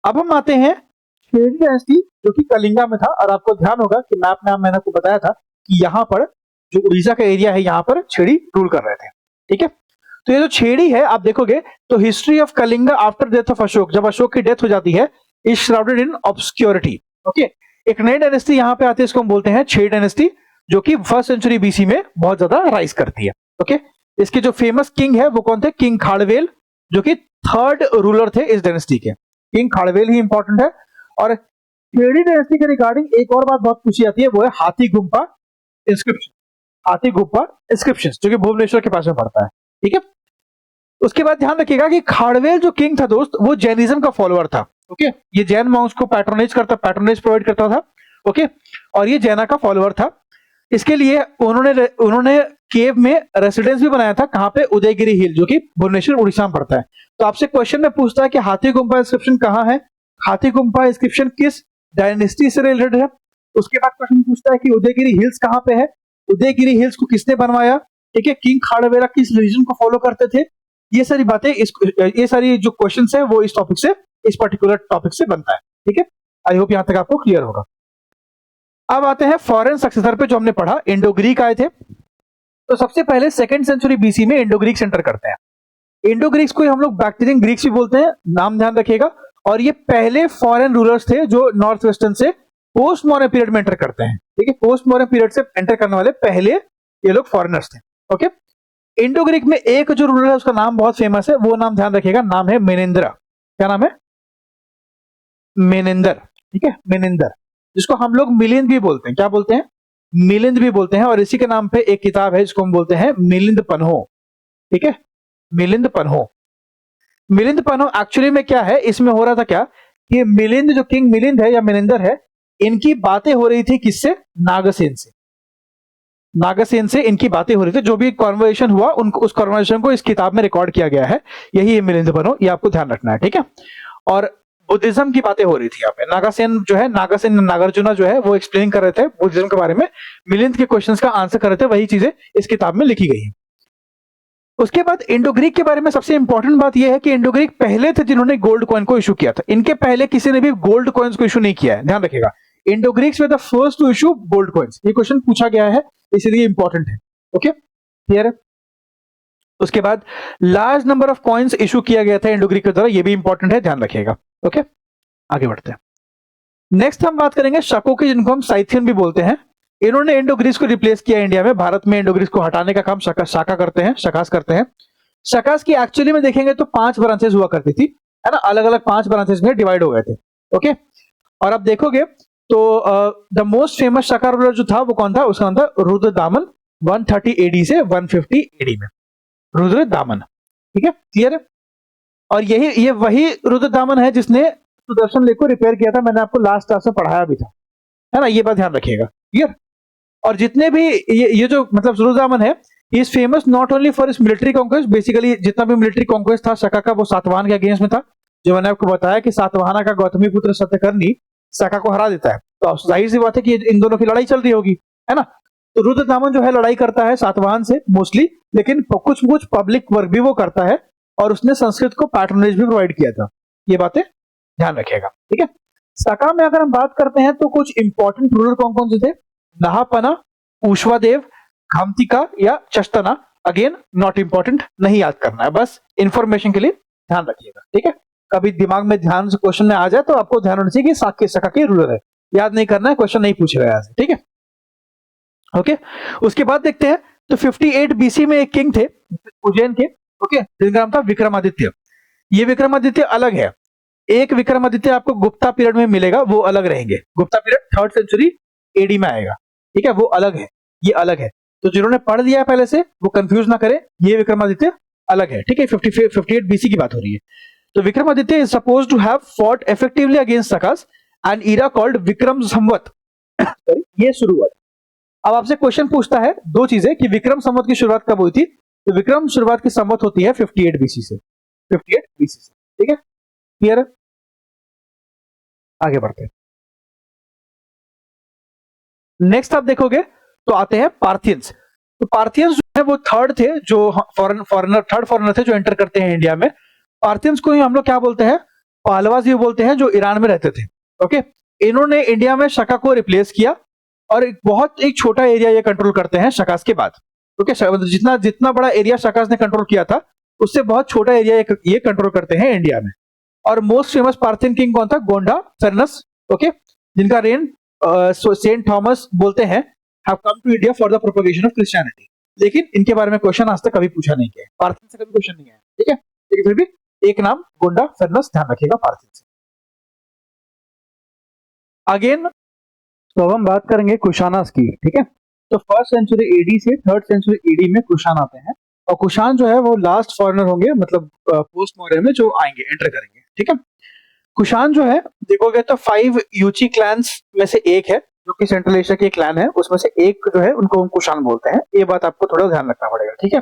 अब हम आते हैं छेड़ी डायनेस्टी जो कि कलिंगा में था। और आपको ध्यान होगा कि मैप में मैंने आपको बताया था कि यहाँ पर जो उड़ीसा का एरिया है यहाँ पर छेड़ी रूल कर रहे थे। ठीक है, तो ये जो छेड़ी है आप देखोगे तो history of Kalinga after death of Ashok, जब अशोक की डेथ हो जाती है, is shrouded in obscurity. Okay, एक नई डायनेस्टी यहाँ पे आती है, इसको हम बोलते हैं छेड़ी डायनेस्टी, जो कि फर्स्ट सेंचुरी बीसी में बहुत ज्यादा राइज करती है। ओके, इसके जो फेमस किंग है वो कौन थे, किंग खाड़वेल, जो कि थर्ड रूलर थे इस डायनेस्टी के। किंग खाड़वेल ही इंपॉर्टेंट है। और छेड़ी डायनेस्टी के रिगार्डिंग एक और बात बहुत पूछी जाती है, वो है हाथी गुम्पा इंस्क्रिप्शन। हाथी गुम्पा इंस्क्रिप्शन जो कि भुवनेश्वर के पास में पड़ता है। ठीक है, उसके बाद ध्यान रखिएगा कि खाड़वेल जो किंग था दोस्त, वो जैनिज्म का फॉलोअर था। ओके, ये जैन मॉन्क्स को पैट्रोनेज प्रोवाइड करता था। ओके, और ये जैना का फॉलोअर था। इसके लिए उन्होंने केव में रेसिडेंस भी बनाया था, कहां पे, उदयगिरी हिल, जो कि भुवनेश्वर उड़ीसा में पड़ता है। तो आपसे क्वेश्चन में पूछता है कि हाथी गुम्पा इंस्क्रिप्शन कहां है, हाथी गुम्पा इंस्क्रिप्शन किस डायनेस्टी से रिलेटेड है। उसके बाद क्वेश्चन पूछता है कि उदयगिरी हिल्स कहां पे है, उदयगिरी हिल्स को किसने बनवाया। ठीक है, किंग खाड़वेला किस रिलीजन को फॉलो करते थे। ये सारी बातें, ये सारी जो क्वेश्चन है वो इस टॉपिक से, इस पर्टिकुलर टॉपिक से बनता है। ठीक है, आई होप यहां तक आपको क्लियर होगा। अब आते हैं फॉरेन सक्सेसर पे, जो हमने पढ़ा इंडो ग्रीक आए थे। तो सबसे पहले सेकेंड सेंचुरी बीसी में इंडो ग्रीक्स एंटर करते हैं। इंडो ग्रीक्स को हम लोग बैक्टीरियन ग्रीक्स भी बोलते हैं, नाम ध्यान रखिएगा। और ये पहले फॉरेन रूलर्स थे जो नॉर्थ वेस्टर्न से पोस्ट मॉडर्न पीरियड में एंटर करते हैं। ठीक है, पोस्ट मॉडर्न पीरियड से एंटर करने वाले पहले ये लोग फॉरेनर्स थे। ओके, इंडो ग्रीक में एक जो रूलर है उसका नाम बहुत फेमस है, वो नाम ध्यान रखिएगा, नाम है मेनेंद्र। क्या नाम है, मेनेंद्र। ठीक है, मेनेंद्र, जिसको हम लोग मिलिंद भी बोलते हैं। क्या बोलते हैं, मिलिंद भी बोलते हैं। और इसी के नाम पे एक किताब है जिसको हम बोलते हैं मिलिंद पन्हो। ठीक है, मिलिंद पन्हो। मिलिंद पन्हो एक्चुअली में क्या है, इसमें हो रहा था क्या कि मिलिंद, जो किंग मिलिंद है या मिलिंदर है, इनकी बातें हो रही थी किससे, नागसेन से। नागसेन से इनकी बातें हो रही थी। जो भी कॉन्वर्सेशन हुआ उस कॉन्वर्सेशन को इस किताब में रिकॉर्ड किया गया है, यही मिलिंद पन्हो, ये आपको ध्यान रखना है। ठीक है, और बुद्धिज्म की बातें हो रही थी यहाँ पे। नागासेन जो है, नागासेन नागार्जुना जो है, वो एक्सप्लेन कर रहे थे बुद्धिज्म के बारे में, मिलिंद के क्वेश्चंस का आंसर कर रहे थे, वही चीजें इस किताब में लिखी गई है। उसके बाद इंडो ग्रीक के बारे में सबसे इंपॉर्टेंट बात यह है कि इंडो ग्रीक पहले थे जिन्होंने गोल्ड कॉइन को इशू किया था। इनके पहले किसी ने भी गोल्ड कॉइन्स को इशू नहीं किया है, ध्यान रखिएगा। Indo Greeks were the first to issue gold coins. ये क्वेश्चन पूछा गया है, इसलिए इंपॉर्टेंट है। ओके, क्लियर है। उसके बाद large number of coins issue किया गया था इंडो ग्रीक के द्वारा, ये भी इंपॉर्टेंट है, ध्यान रखिएगा। ओके, आगे बढ़ते हैं। नेक्स्ट हम बात करेंगे शकों की, जिनको हम साइथियन भी बोलते हैं। इन्होंने इंडो ग्रीस को रिप्लेस किया इंडिया में। भारत में इंडो ग्रीस को हटाने का काम शाका करते हैं, शकास करते हैं। शकास की एक्चुअली में देखेंगे तो 5 ब्रांचेस हुआ करती थी, है ना, अलग अलग 5 ब्रांचेस में डिवाइड हो गए थे। ओके, और अब देखोगे तो the most famous Shaka ruler जो था वो कौन था, उसका नाम था रुद्रदामन, 130 एडी से 150 एडी में, रुद्रदामन। ठीक है, क्लियर है। और ये वही रुद्रदामन है जिसने सुदर्शन लेक को रिपेयर किया था, मैंने आपको लास्ट क्लास में पढ़ाया भी था, है ना, ये बात ध्यान रखिएगा। क्लियर। और जितने भी ये जो मतलब रुद्रदामन है, is famous not only for इस मिलिट्री कॉन्क्वेस्ट। बेसिकली जितना भी मिलिट्री कॉन्क्वेस्ट था शका का, वो सातवाहन के अगेंस्ट में था। जो मैंने आपको बताया कि सातवाहना का गौतमीपुत्र सत्यकर्णी शका को हरा देता है, तो जाहिर सी बात है कि इन दोनों की लड़ाई चल रही होगी, है ना। तो रुद्रदामन जो है लड़ाई करता है सातवाहन से मोस्टली, लेकिन कुछ कुछ पब्लिक वर्क भी वो करता है, और उसने संस्कृत को पैट्रोनेज भी प्रोवाइड किया था। ये बातें ध्यान रखिएगा। ठीक है, सका में अगर हम बात करते हैं तो कुछ इंपॉर्टेंट रूलर कौन कौन से थे? नहापना, ऊष्वादेव, घामतिका या चष्तना। अगेन नॉट इंपॉर्टेंट, नहीं याद करना है, बस इंफॉर्मेशन के लिए ध्यान रखिएगा, ठीक है। कभी दिमाग में ध्यान से क्वेश्चन में आ जाए तो आपको ध्यान होना चाहिए कि सका के रूलर है, याद नहीं करना है, क्वेश्चन नहीं पूछेगा यहाँ से, ठीक है। ओके, उसके बाद देखते हैं तो 58 बीसी में एक किंग थे उज्जैन के, ओके, जिनका नाम था विक्रमादित्य। ये विक्रमादित्य अलग है, एक विक्रमादित्य आपको गुप्ता पीरियड में मिलेगा, वो अलग रहेंगे। Gupta period 3rd century AD में आएगा, ठीक है, वो अलग है, ये अलग है। तो जिन्होंने पढ़ लिया है पहले से वो कंफ्यूज ना करें, ये विक्रमादित्य अलग है, ठीक है। 58 बीसी की बात हो रही है। तो Vikramaditya is suppose to have fought effectively against Sakas and era called Vikram Samvat. ये शुरू हुआ। अब आपसे क्वेश्चन पूछता है दो चीजें कि विक्रम संवत की शुरुआत कब हुई थी? तो विक्रम शुरुआत की संवत होती है 58 बीसी से, 58 बीसी से, ठीक है, क्लियर है। आगे बढ़ते हैं। नेक्स्ट आप देखोगे तो आते हैं पार्थियंस। तो पार्थियंस जो है वो थर्ड थे, जो थर्ड फॉरेनर थे जो एंटर करते हैं इंडिया में। पार्थियंस को ही हम लोग क्या बोलते हैं? पालवाज भी बोलते हैं, जो ईरान में रहते थे, ओके। इन्होंने इंडिया में शका को रिप्लेस किया और एक छोटा एरिया ये कंट्रोल करते हैं शकास के बाद, ओके। जितना बड़ा एरिया शकास ने कंट्रोल किया था उससे बहुत छोटा एरिया ये कंट्रोल करते हैं इंडिया में। और मोस्ट फेमस पार्थियन किंग कौन था? गोंडा फेरनस, ओके, जिनका रेन सेंट थॉमस बोलते हैं have come to India for the propagation of Christianity. लेकिन इनके बारे में क्वेश्चन आज तक कभी पूछा नहीं गया, पार्थियन से कभी क्वेश्चन नहीं आया, ठीक है। लेकिन फिर भी एक नाम गोंडा फेरनस ध्यान रखिएगा पार्थियन से। अगेन तो अब हम बात करेंगे कुशानास की, ठीक है। तो 1st सेंचुरी एडी से 3rd सेंचुरी एडी में कुशान आते हैं, और कुशान जो है वो लास्ट फॉरेनर होंगे, मतलब पोस्ट मॉडर्न में जो आएंगे, एंटर करेंगे, ठीक है। कुशान जो है देखोगे तो 5 यूची क्लैंस में से एक है, जो कि सेंट्रल एशिया के क्लैन है, उसमें से एक जो है उनको हम कुशान बोलते हैं। ये बात आपको थोड़ा ध्यान रखना पड़ेगा, ठीक है।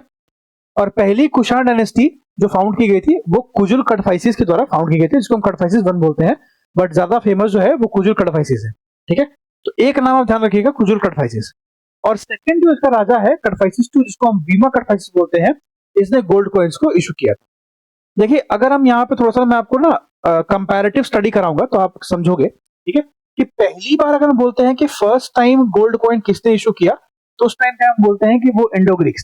और पहली कुशान डायनेस्टी जो फाउंड की गई थी वो कुजुल कटफाइसिस के द्वारा फाउंड की गई थी, जिसको हम कटफाइसिस 1 बोलते हैं, बट ज्यादा फेमस जो है वो कुजुल कटफाइसिस है, ठीक है। तो एक नाम आप ध्यान रखिएगा, कुजुल कटफाइसिस। और सेकंड जो इसका राजा है कटफाइसिस 2, जिसको हम बीमा कटफाइसिस बोलते हैं, इसने गोल्ड कॉइन्स को इशू किया था। देखिए अगर हम यहाँ पे थोड़ा सा मैं आपको ना कंपैरेटिव स्टडी कराऊंगा तो आप समझोगे, ठीक है, कि पहली बार अगर हम बोलते हैं कि फर्स्ट टाइम गोल्ड कॉइन किसने इशू किया, तो उस टाइम पे हम बोलते हैं कि वो इंडो ग्रीक्स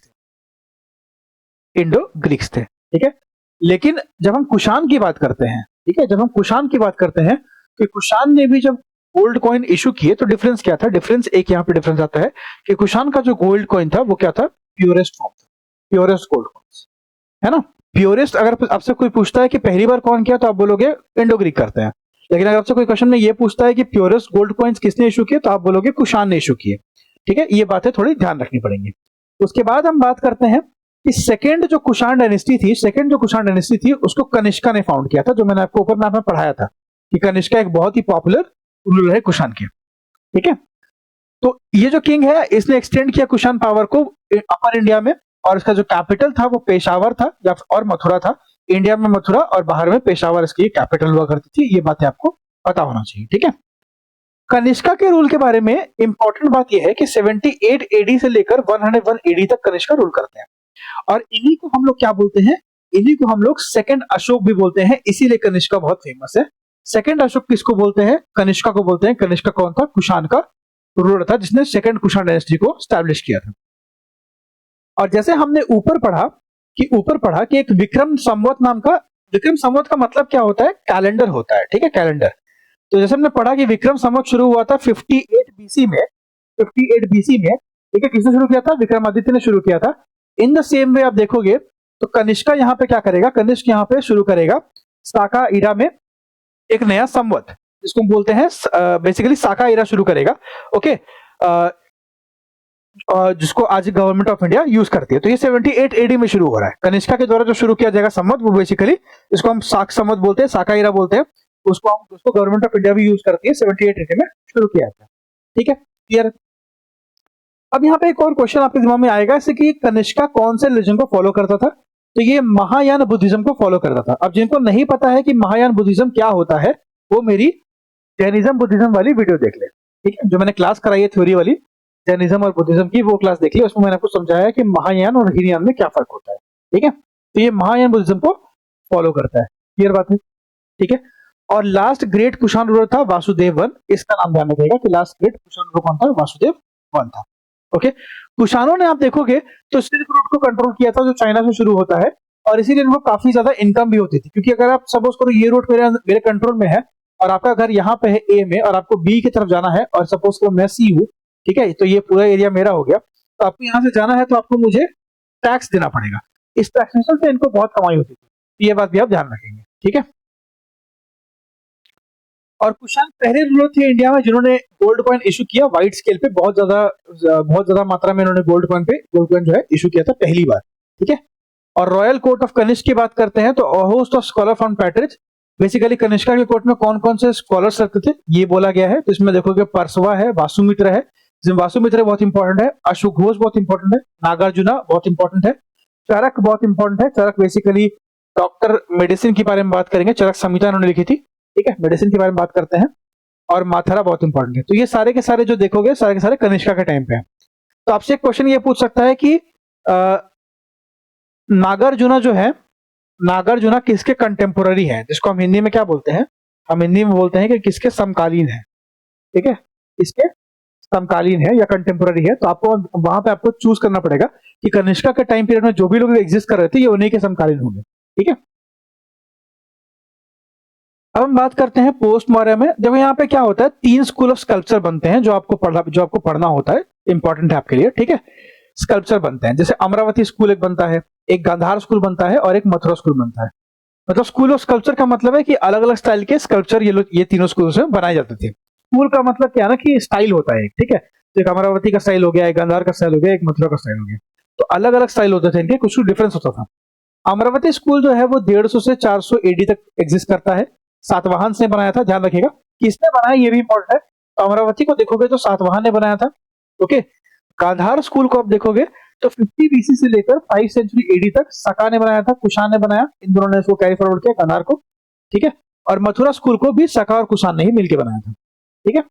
थे, ठीक है। लेकिन जब हम कुशान की बात करते हैं, ठीक है, जब हम कुशान की बात करते हैं कि कुशान ने भी जब गोल्ड कॉइन इशू किए तो डिफरेंस क्या था? डिफरेंस एक यहाँ पे डिफरेंस आता है कि कुशान का जो गोल्ड कॉइन था वो क्या था? प्योरेस्ट फॉर्म था, प्योरेस्ट गोल्ड कॉइन्स, है ना। प्योरेस्ट अगर आपसे कोई पूछता है कि पहली बार कौन किया, तो आप बोलोगे इंडो ग्रीक करते हैं। लेकिन अगर आपसे कोई क्वेश्चन में ये पूछता है कि प्योरेस्ट गोल्ड कॉइन्स किसने इशू किए, तो आप बोलोगे कुशान ने इशू किए, ठीक है। ये बातें थोड़ी ध्यान रखनी पड़ेंगी। उसके बाद हम बात करते हैं कि सेकंड जो कुशान डायनेस्टी थी उसको कनिष्का ने फाउंड किया था, जो मैंने आपको ऊपर मैप में पढ़ाया था कि कनिष्का एक बहुत ही पॉपुलर रूलर है कुशान के, ठीक है। तो ये जो किंग है इसने एक्सटेंड किया कुशान पावर को अपर इंडिया में, और इसका जो कैपिटल था वो पेशावर था या और मथुरा था। इंडिया में मथुरा और बाहर में पेशावर इसकी कैपिटल हुआ करती थी। ये बातें आपको पता होना चाहिए, ठीक है। कनिष्का के रूल के बारे में इंपॉर्टेंट बात यह है कि 78 एडी से लेकर 101 एडी तक कनिष्का रूल करते हैं, और इन्हीं को हम लोग क्या बोलते हैं? इन्हीं को हम लोग सेकंड अशोक भी बोलते हैं, इसीलिए कनिष्का बहुत फेमस है। सेकंड अशोक किसको बोलते हैं? कनिष्का को बोलते हैं। कनिष्का कौन था? कुशान का रूलर था, जिसने सेकंड कुशान डायनेस्टी को स्टैब्लिश किया था। और जैसे हमने ऊपर पढ़ा कि एक विक्रम संवत का मतलब क्या होता है? कैलेंडर होता है, ठीक है, कैलेंडर। तो जैसे हमने पढ़ा कि विक्रम संवत शुरू हुआ था 58 बीसी में, ठीक है। किसने शुरू किया था? विक्रमादित्य ने शुरू किया था। इन द सेम वे आप देखोगे तो कनिष्का यहाँ पे क्या करेगा? कनिष्क यहाँ पे शुरू करेगा साका ईरा में एक नया संवत, जिसको हम बोलते हैं बेसिकली साका ईरा शुरू करेगा, ओके, जिसको आज गवर्नमेंट ऑफ इंडिया यूज करती है। तो ये 78 एडी में शुरू हो रहा है। कनिष्का के द्वारा जो शुरू किया जाएगा संवत, वो बेसिकली इसको हम साक संवत बोलते हैं, साका ईरा बोलते हैं। उसको गवर्नमेंट ऑफ इंडिया भी यूज करती है। 78 एडी में शुरू किया था, ठीक है, क्लियर। अब यहाँ पे एक और क्वेश्चन आपके दिमाग में आएगा, जैसे कि कनिष्का कौन से रिलीजन को फॉलो करता था? तो ये महायान बुद्धिज्म को फॉलो करता था। अब जिनको नहीं पता है कि महायान बुद्धिज्म क्या होता है, वो मेरी जैनिज्म बुद्धिज्म वाली वीडियो देख ले, ठीक है, जो मैंने क्लास कराई है थ्योरी वाली जैनिज्म और बुद्धिज्म की, वो क्लास देख ली। उसमें मैंने आपको समझाया कि महायान और हीनयान में क्या फर्क होता है, ठीक है। तो ये महायान बुद्धिज्म को फॉलो करता है, क्लियर बात है, ठीक है। और लास्ट ग्रेट कुषाण रूलर था वासुदेव वन। इसका नाम ध्यान रखिएगा कि लास्ट ग्रेट कुषाण रूलर कौन था, वासुदेव वन था। ओके, कुषाणों ने आप देखोगे तो सिल्क रूट को कंट्रोल किया था जो चाइना से शुरू होता है, और इसीलिए इनको काफी ज्यादा इनकम भी होती थी, क्योंकि अगर आप सपोज करो ये रूट मेरे कंट्रोल में है और आपका घर यहाँ पे है ए में और आपको बी की तरफ जाना है, और सपोज करो मैं सी हूँ, ठीक है, तो ये पूरा एरिया मेरा हो गया, तो आपको यहाँ से जाना है तो आपको मुझे टैक्स देना पड़ेगा। इस टैक्सेशन से इनको बहुत कमाई होती थी, ये बात भी आप ध्यान रखेंगे, ठीक है। और कुषाण पहले रूलर थे इंडिया में जिन्होंने गोल्ड कॉइन इशू किया वाइड स्केल पे, बहुत ज्यादा मात्रा में इन्होंने गोल्ड कॉइन जो है इशू किया था पहली बार, ठीक है। और रॉयल कोर्ट ऑफ कनिष्क की बात करते हैं तो होस्ट ऑफ स्कॉलर फ्रॉम पैट्रिज, बेसिकली कनिष्का के कोर्ट में कौन कौन से स्कॉलर्स रखते थे ये बोला गया है। तो इसमें देखोगे परसवा है, वासुमित्र है, वासुमित्र बहुत इंपॉर्टेंट है, अशुघोष बहुत इंपॉर्टेंट है, नागार्जुना बहुत इंपॉर्टेंट है, चरक बहुत इंपॉर्टेंट है। चरक बेसिकली डॉक्टर मेडिसिन के बारे में बात करेंगे, चरक संहिता उन्होंने लिखी थी, ठीक है, मेडिसिन के बारे में बात करते हैं। और माथरा बहुत इंपॉर्टेंट है। तो ये सारे के सारे जो देखोगे सारे के सारे कनिष्का के टाइम पे है। तो आपसे एक क्वेश्चन ये पूछ सकता है कि नागार्जुना जो है, नागार्जुना किसके कंटेम्पोररी है, जिसको हम हिंदी में क्या बोलते हैं, हम हिंदी में बोलते हैं कि किसके समकालीन है, ठीक है, किसके समकालीन है या कंटेम्पोररी है। तो आपको वहां पे आपको चूज करना पड़ेगा कि कनिष्का के टाइम पीरियड में जो भी लोग एग्जिस्ट कर रहे थे ये उन्हीं के समकालीन होंगे, ठीक है। अब हम बात करते हैं पोस्ट मॉडर्न में। जब यहाँ पे क्या होता है, 3 स्कूल ऑफ स्कल्पचर बनते हैं जो आपको पढ़ना होता है, इंपॉर्टेंट है आपके लिए, ठीक है। स्कल्पचर बनते हैं, जैसे अमरावती स्कूल एक बनता है, एक गांधार स्कूल बनता है और एक मथुरा स्कूल बनता है। मतलब स्कूल ऑफ स्कल्पचर का मतलब है कि अलग अलग स्टाइल के स्कल्पचर ये तीनों स्कूल में बनाए जाते थे। स्कूल का मतलब क्या है ना कि स्टाइल होता है, ठीक है। तो एक अमरावती का स्टाइल हो गया, एक गांधार का स्टाइल हो गया, एक मथुरा का स्टाइल हो गया। तो अलग अलग स्टाइल होते थे इनके, कुछ डिफरेंस होता था। अमरावती स्कूल जो है वो 150 से 400 एडी तक एग्जिस्ट करता है। सातवाहन ने बनाया था, ध्यान रखिएगा किसने बनाया ये भी इंपॉर्टेंट है। तो अमरावती को देखोगे तो सातवाहन ने बनाया था, ओके। गांधार स्कूल को आप देखोगे तो 50 बीसी से लेकर 5 सेंचुरी एडी तक सका ने बनाया था, कुषाण ने बनाया, इन दोनों ने इसको कैरी फॉरवर्ड किया गांधार को, ठीक है। और मथुरा स्कूल को भी सका और कुषाण ने ही मिलकर बनाया था, ठीक है।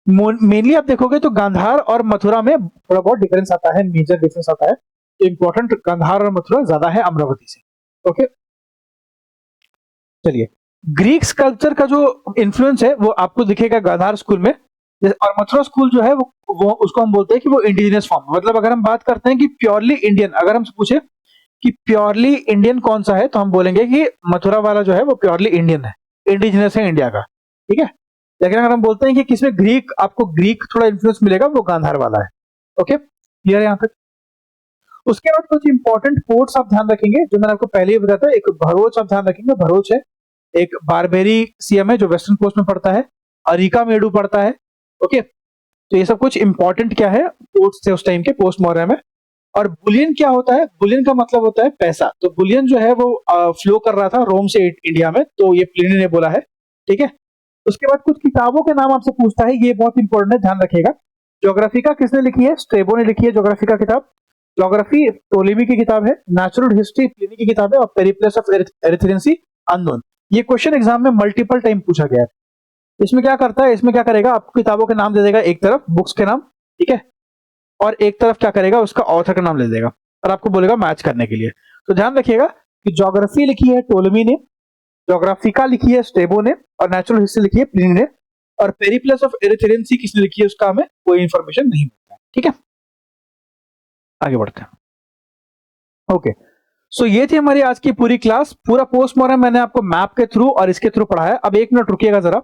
मेनली आप देखोगे तो गांधार और मथुरा में थोड़ा बहुत डिफरेंस आता है, मेजर डिफरेंस आता है। तो इंपॉर्टेंट गांधार और मथुरा ज्यादा है अमरावती से, ओके। चलिए, ग्रीक स्कल्पचर का जो इन्फ्लुएंस है वो आपको दिखेगा गांधार स्कूल में, और मथुरा स्कूल जो है वो उसको हम बोलते हैं कि वो इंडिजिनस फॉर्म। मतलब अगर हम बात करते हैं कि प्योरली इंडियन, अगर हम पूछे कि प्योरली इंडियन कौन सा है तो हम बोलेंगे कि मथुरा वाला जो है वो प्योरली इंडियन है, इंडिजिनस है इंडिया का, ठीक है। लेकिन अगर हम बोलते हैं कि किसमें ग्रीक, आपको ग्रीक थोड़ा इन्फ्लुएंस मिलेगा, वो गांधार वाला है, ओके, क्लियर है यहाँ तक। उसके बाद कुछ इंपॉर्टेंट पोर्ट्स आप ध्यान रखेंगे जो मैंने आपको पहले ही बताया था। एक भरोच आप ध्यान रखेंगे, भरोच है, एक बारबेरी सीएम है जो वेस्टर्न कोस्ट में पड़ता है, अरिका मेडू पड़ता है, ओके। तो ये सब कुछ इंपॉर्टेंट क्या है पोर्ट्स थे उस टाइम के पोस्ट मॉडर्न में। और बुलियन क्या होता है, बुलियन का मतलब होता है पैसा। तो बुलियन जो है वो फ्लो कर रहा था रोम से इंडिया में, तो ये प्लिनी ने बोला है, ठीक है। उसके बाद कुछ किताबों के नाम आपसे पूछता है, ये बहुत इंपॉर्टेंट है, ध्यान रखिएगा। ज्योग्राफी का किसने लिखी है, स्ट्रेबो ने लिखी है ज्योग्राफी का किताब। ज्योग्राफी टोलेमी की किताब है, नेचुरल हिस्ट्री प्लिनी की किताब है, और पेरिप्लस ऑफ एरिथ्रेसी अननोन। ये क्वेश्चन एग्जाम में मल्टीपल टाइम पूछा गया है। इसमें क्या करता है, इसमें क्या करेगा, आपको किताबों के नाम दे देगा, एक तरफ बुक्स के नाम, ठीक है, और एक तरफ क्या करेगा उसका ऑथर का नाम ले देगा और आपको बोलेगा मैच करने के लिए। तो ध्यान रखिएगा कि ज्योग्राफी लिखी है टोलेमी ने, ज्योग्राफिका लिखी है स्ट्रेबो ने, और नेचुरल हिस्ट्री लिखी है प्लिनी ने, और पेरिप्लस ऑफ एरिथ्रेसी किसने लिखी है उसका हमें कोई इंफॉर्मेशन नहीं मिलता है, ठीक है। आगे बढ़ते हैं, ओके। सो ये थी हमारी आज की पूरी क्लास। पूरा पोस्ट मॉडर्न मैंने आपको मैप के थ्रू और इसके थ्रू पढ़ाया। अब 1 मिनट रुकिएगा जरा,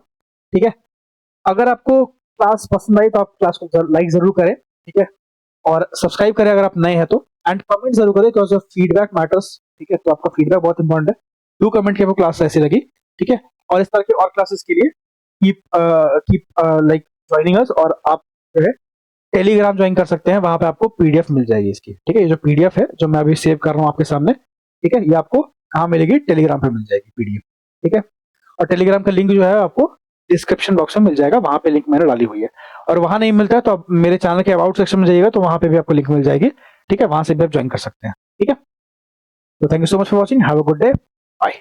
ठीक है। अगर आपको क्लास पसंद आई तो आप क्लास को लाइक जरूर करें, ठीक है, और सब्सक्राइब करें अगर आप नए हैं तो, एंड कमेंट जरूर करें बिकॉज़ ऑफ फीडबैक मैटर्स, ठीक है। तो आपका फीडबैक बहुत इंपॉर्टेंट है। डू कमेंट कि आपको क्लास ऐसी लगी, ठीक है। और इस तरह की और क्लासेस के लिए कीप लाइक ज्वाइनिंग अस, और आप जो है टेलीग्राम ज्वाइन कर सकते हैं, वहां पे आपको पीडीएफ मिल जाएगी इसकी, ठीक है। ये जो पीडीएफ है जो मैं अभी सेव कर रहा हूँ आपके सामने, ठीक है, ये आपको कहाँ मिलेगी, टेलीग्राम पे मिल जाएगी पीडीएफ, ठीक है। और टेलीग्राम का लिंक जो है आपको डिस्क्रिप्शन बॉक्स में मिल जाएगा, वहां पे लिंक मैंने डाली हुई है। और वहां नहीं मिलता है तो आप मेरे चैनल के अबाउट सेक्शन में जाइएगा, तो वहां पे भी आपको लिंक मिल जाएगी, ठीक है, वहां से भी आप ज्वाइन कर सकते हैं, ठीक है। तो thank you so much for watching, have a good day, bye.